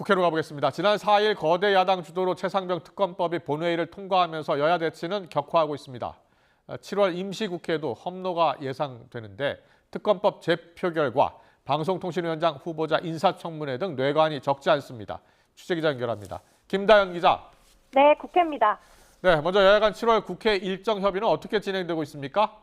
국회로 가보겠습니다. 지난 4일 거대 야당 주도로 최상병 특검법이 본회의를 통과하면서 여야 대치는 격화하고 있습니다. 7월 임시국회도 험로가 예상되는데 특검법 재표 결과 방송통신위원장 후보자 인사청문회 등 뇌관이 적지 않습니다. 취재기자 연결합니다. 김다연 기자. 네, 국회입니다. 네, 먼저 여야 간 7월 국회 일정 협의는 어떻게 진행되고 있습니까?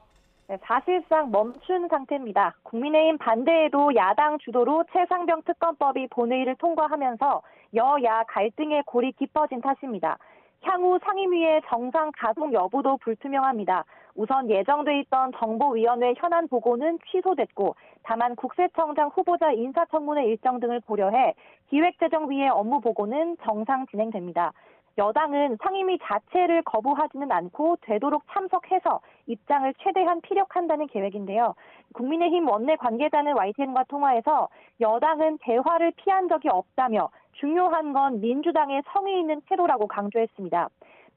네, 사실상 멈춘 상태입니다. 국민의힘 반대에도 야당 주도로 최상병 특검법이 본회의를 통과하면서 여야 갈등의 골이 깊어진 탓입니다. 향후 상임위의 정상 가동 여부도 불투명합니다. 우선 예정돼 있던 정보위원회 현안 보고는 취소됐고 다만 국세청장 후보자 인사청문회 일정 등을 고려해 기획재정위의 업무 보고는 정상 진행됩니다. 여당은 상임위 자체를 거부하지는 않고 되도록 참석해서 입장을 최대한 피력한다는 계획인데요. 국민의힘 원내 관계자는 YTN과 통화에서 여당은 대화를 피한 적이 없다며 중요한 건 민주당의 성의 있는 태도라고 강조했습니다.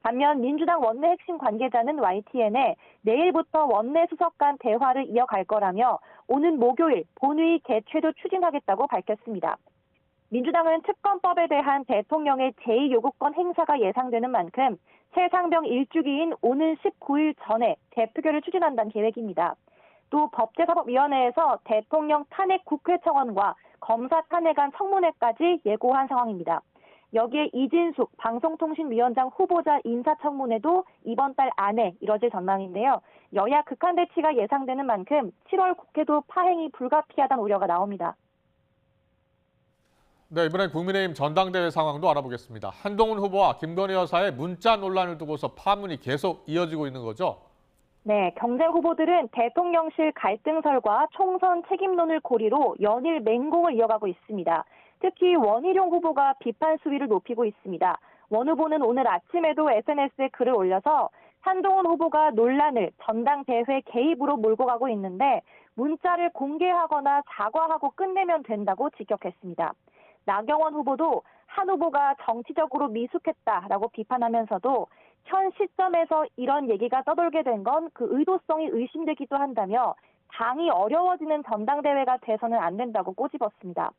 반면 민주당 원내 핵심 관계자는 YTN에 내일부터 원내 수석 간 대화를 이어갈 거라며 오는 목요일 본회의 개최도 추진하겠다고 밝혔습니다. 민주당은 특검법에 대한 대통령의 제2요구권 행사가 예상되는 만큼 최상병 일주기인 오는 19일 전에 대표결을 추진한다는 계획입니다. 또 법제사법위원회에서 대통령 탄핵 국회 청원과 검사 탄핵안 청문회까지 예고한 상황입니다. 여기에 이진숙 방송통신위원장 후보자 인사청문회도 이번 달 안에 이뤄질 전망인데요. 여야 극한 대치가 예상되는 만큼 7월 국회도 파행이 불가피하다는 우려가 나옵니다. 네, 이번엔 국민의힘 전당대회 상황도 알아보겠습니다. 한동훈 후보와 김건희 여사의 문자 논란을 두고서 파문이 계속 이어지고 있는 거죠? 네, 경쟁 후보들은 대통령실 갈등설과 총선 책임론을 고리로 연일 맹공을 이어가고 있습니다. 특히 원희룡 후보가 비판 수위를 높이고 있습니다. 원 후보는 오늘 아침에도 SNS에 글을 올려서 한동훈 후보가 논란을 전당대회 개입으로 몰고 가고 있는데 문자를 공개하거나 사과하고 끝내면 된다고 직격했습니다. 나경원 후보도 한 후보가 정치적으로 미숙했다라고 비판하면서도 현 시점에서 이런 얘기가 떠돌게 된 건 그 의도성이 의심되기도 한다며 당이 어려워지는 전당대회가 돼서는 안 된다고 꼬집었습니다.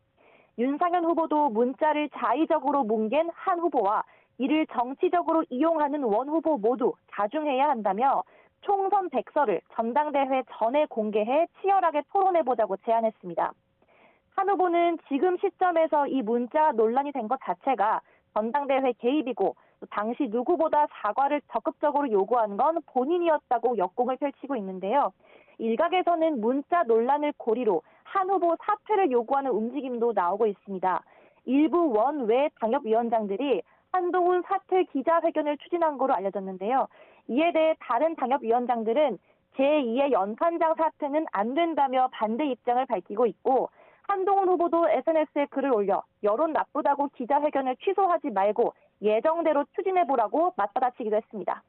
윤상현 후보도 문자를 자의적으로 뭉갠 한 후보와 이를 정치적으로 이용하는 원 후보 모두 자중해야 한다며 총선 백서를 전당대회 전에 공개해 치열하게 토론해보자고 제안했습니다. 한 후보는 지금 시점에서 이 문자 논란이 된 것 자체가 전당대회 개입이고 당시 누구보다 사과를 적극적으로 요구한 건 본인이었다고 역공을 펼치고 있는데요. 일각에서는 문자 논란을 고리로 한 후보 사퇴를 요구하는 움직임도 나오고 있습니다. 일부 원외 당협위원장들이 한동훈 사퇴 기자회견을 추진한 것으로 알려졌는데요. 이에 대해 다른 당협위원장들은 제2의 연판장 사퇴는 안 된다며 반대 입장을 밝히고 있고 한동훈 후보도 SNS에 글을 올려 여론 나쁘다고 기자회견을 취소하지 말고 예정대로 추진해보라고 맞받아치기도 했습니다.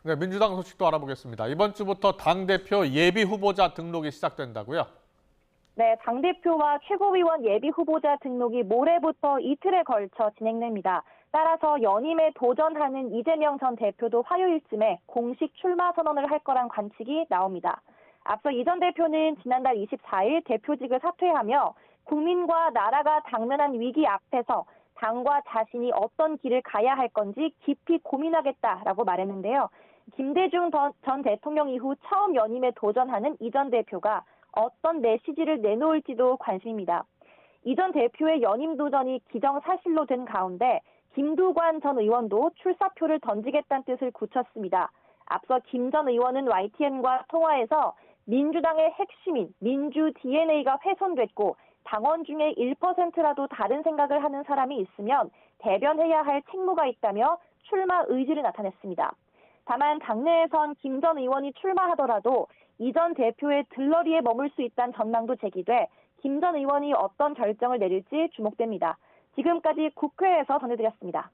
네, 민주당 소식도 알아보겠습니다. 이번 주부터 당대표 예비 후보자 등록이 시작된다고요? 네, 당대표와 최고위원 예비 후보자 등록이 모레부터 이틀에 걸쳐 진행됩니다. 따라서 연임에 도전하는 이재명 전 대표도 화요일쯤에 공식 출마 선언을 할 거란 관측이 나옵니다. 앞서 이 전 대표는 지난달 24일 대표직을 사퇴하며 국민과 나라가 당면한 위기 앞에서 당과 자신이 어떤 길을 가야 할 건지 깊이 고민하겠다라고 말했는데요. 김대중 전 대통령 이후 처음 연임에 도전하는 이 전 대표가 어떤 메시지를 내놓을지도 관심입니다. 이 전 대표의 연임 도전이 기정사실로 된 가운데 김두관 전 의원도 출사표를 던지겠다는 뜻을 굳혔습니다. 앞서 김 전 의원은 YTN과 통화에서 민주당의 핵심인 민주 DNA가 훼손됐고 당원 중에 1%라도 다른 생각을 하는 사람이 있으면 대변해야 할 책무가 있다며 출마 의지를 나타냈습니다. 다만 당내에선 김 전 의원이 출마하더라도 이 전 대표의 들러리에 머물 수 있다는 전망도 제기돼 김 전 의원이 어떤 결정을 내릴지 주목됩니다. 지금까지 국회에서 전해드렸습니다.